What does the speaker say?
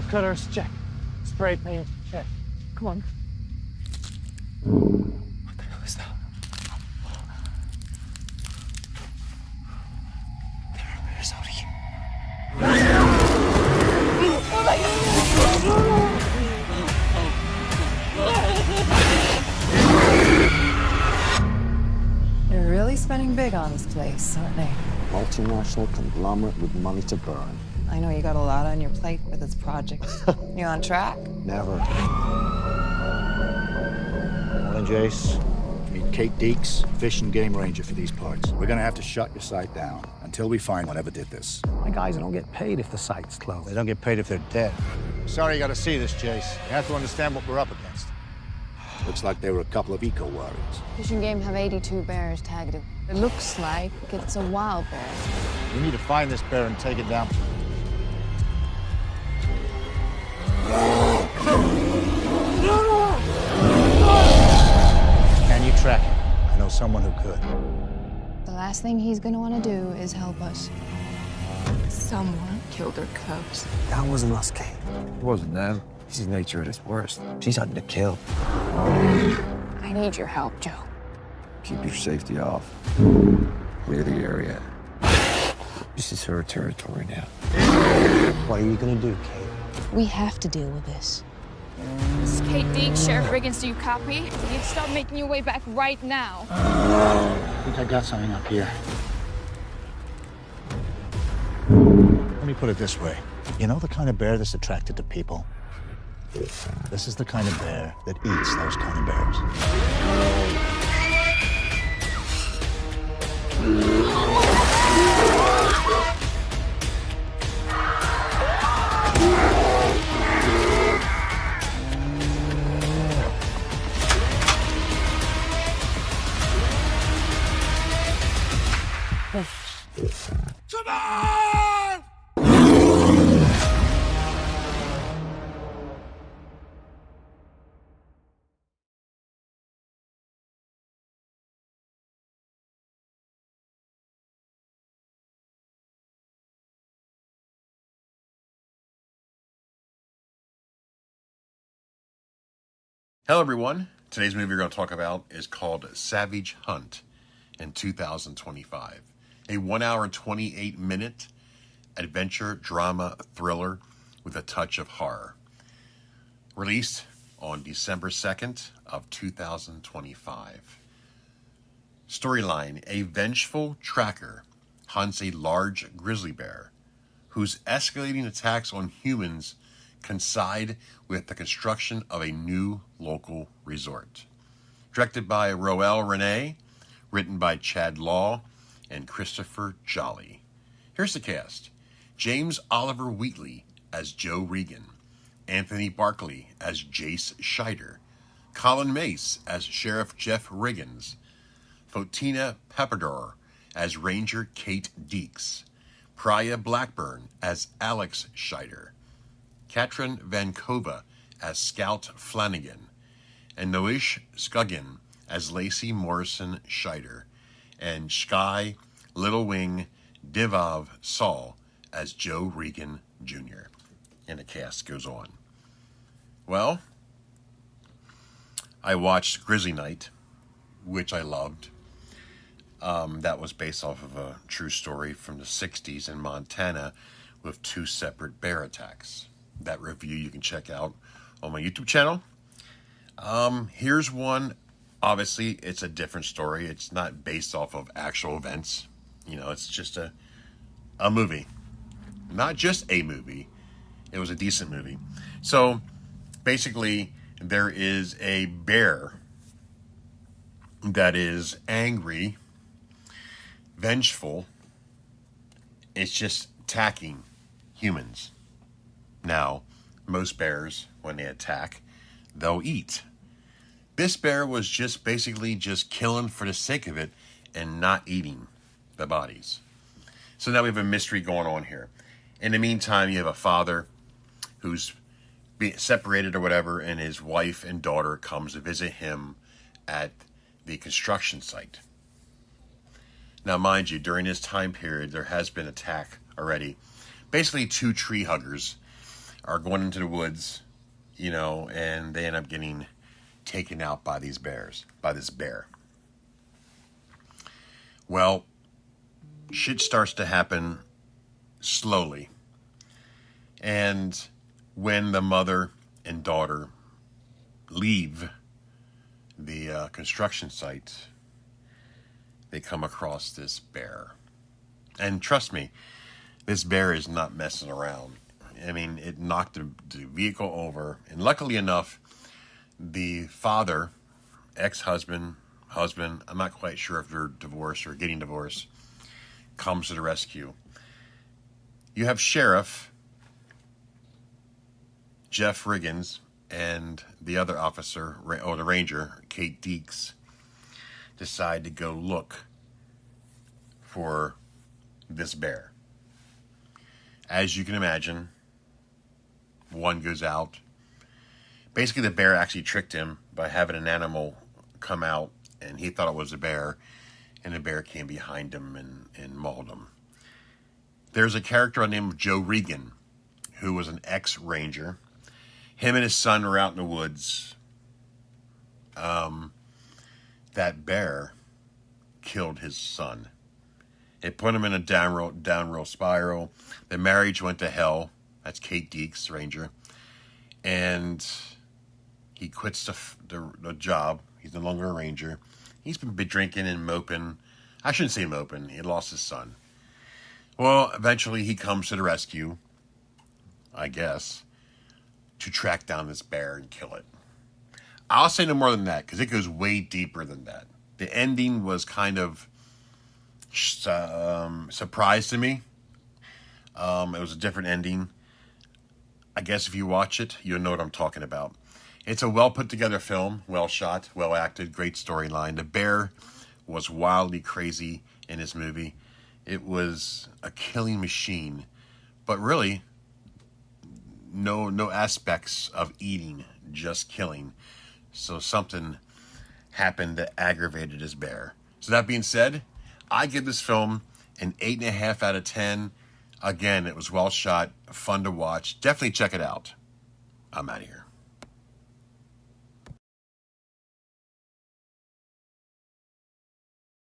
cutters, check. Spray paint, check. Come on. What the hell is that? There are bears out here. They're really spending big on this place, aren't they? Multinational conglomerate with money to burn. I know you got a lot on your plate with this project. You on track? Never. Morning, Jace. Meet Kate Deeks, fish and game ranger for these parts. We're gonna have to shut your site down until we find whatever did this. My guys don't get paid if the site's closed. They don't get paid if they're dead. Sorry you gotta see this, Jace. You have to understand what we're up against. Looks like they were a couple of eco-warriors. Fish and Game have 82 bears tagged. It looks like it's a wild bear. We need to find this bear and take it down. Can you track him? I know someone who could. The last thing he's gonna want to do is help us. Someone killed her cubs. That wasn't us, Kate. It wasn't them. This is nature at its worst. She's hunting to kill. I need your help, Joe. Keep your safety off. Clear the area. This is her territory now. What are you gonna do, Kate? We have to deal with this. This is Kate Deeks, Sheriff Riggins, do you copy? You need to start making your way back right now. I think I got something up here. Let me put it this way. You know the kind of bear that's attracted to people? This is the kind of bear that eats those kind of bears. Come on! Hello everyone. Today's movie we're going to talk about is called Savage Hunt in 2025. A 1 hour and 28 minute adventure drama thriller with a touch of horror. Released on December 2nd of 2025. Storyline: a vengeful tracker hunts a large grizzly bear whose escalating attacks on humans coincide with the construction of a new local resort. Directed by Roel Reiné, written by Chad Law and Christopher Jolly. Here's the cast. James Oliver Wheatley as Joe Regan. Anthony Barclay as Jace Scheider. Colin Mace as Sheriff Jeff Riggins. Fotina Pepperdor as Ranger Kate Deeks. Priya Blackburn as Alex Scheider. Katrin Vankova as Scout Flanagan, and Noish Scuggin as Lacey Morrison Scheider, and Sky Little Wing Divav Saul as Joe Regan Jr. And the cast goes on. Well, I watched Grizzly Night, which I loved. That was based off of a true story from the 60s in Montana with 2 separate bear attacks. That review you can check out on my YouTube channel. Here's one. Obviously, it's a different story. It's not based off of actual events. You know, it's just a movie. Not just a movie. It was a decent movie. So, basically, there is a bear that is angry, vengeful. It's just attacking humans. Now, most bears, when they attack, they'll eat. This bear was just basically just killing for the sake of it and not eating the bodies. So now we have a mystery going on here. In the meantime, you have a father who's separated or whatever, and his wife and daughter comes to visit him at the construction site. Now, mind you, during this time period, there has been attack already. Basically, 2 tree huggers are going into the woods, you know, and they end up getting taken out by these bears, by this bear. Well, shit starts to happen slowly. And when the mother and daughter leave the construction site, they come across this bear. And trust me, this bear is not messing around. I mean, it knocked the vehicle over. And luckily enough, the father, ex-husband, husband, I'm not quite sure if they're divorced or getting divorced, comes to the rescue. You have Sheriff Jeff Riggins and the other officer, or the ranger, Kate Deeks, decide to go look for this bear. As you can imagine, one goes out. Basically, the bear actually tricked him by having an animal come out, and he thought it was a bear, and the bear came behind him and mauled him. There's a character named Joe Regan, who was an ex-ranger. Him and his son were out in the woods. That bear killed his son. It put him in a downward spiral. The marriage went to hell. That's Kate Deeks, ranger. And he quits the job. He's no longer a ranger. He's been drinking and moping. I shouldn't say moping. He lost his son. Well, eventually he comes to the rescue, I guess, to track down this bear and kill it. I'll say no more than that, because it goes way deeper than that. The ending was kind of surprise to me. It was a different ending. I guess if you watch it, you'll know what I'm talking about. It's a well put together film, well shot, well acted, great storyline. The bear was wildly crazy in this movie. It was a killing machine, but really no aspects of eating, just killing. So something happened that aggravated this bear. So that being said, I give this film an 8.5 out of 10. Again, it was well shot, fun to watch. Definitely check it out. I'm out of here.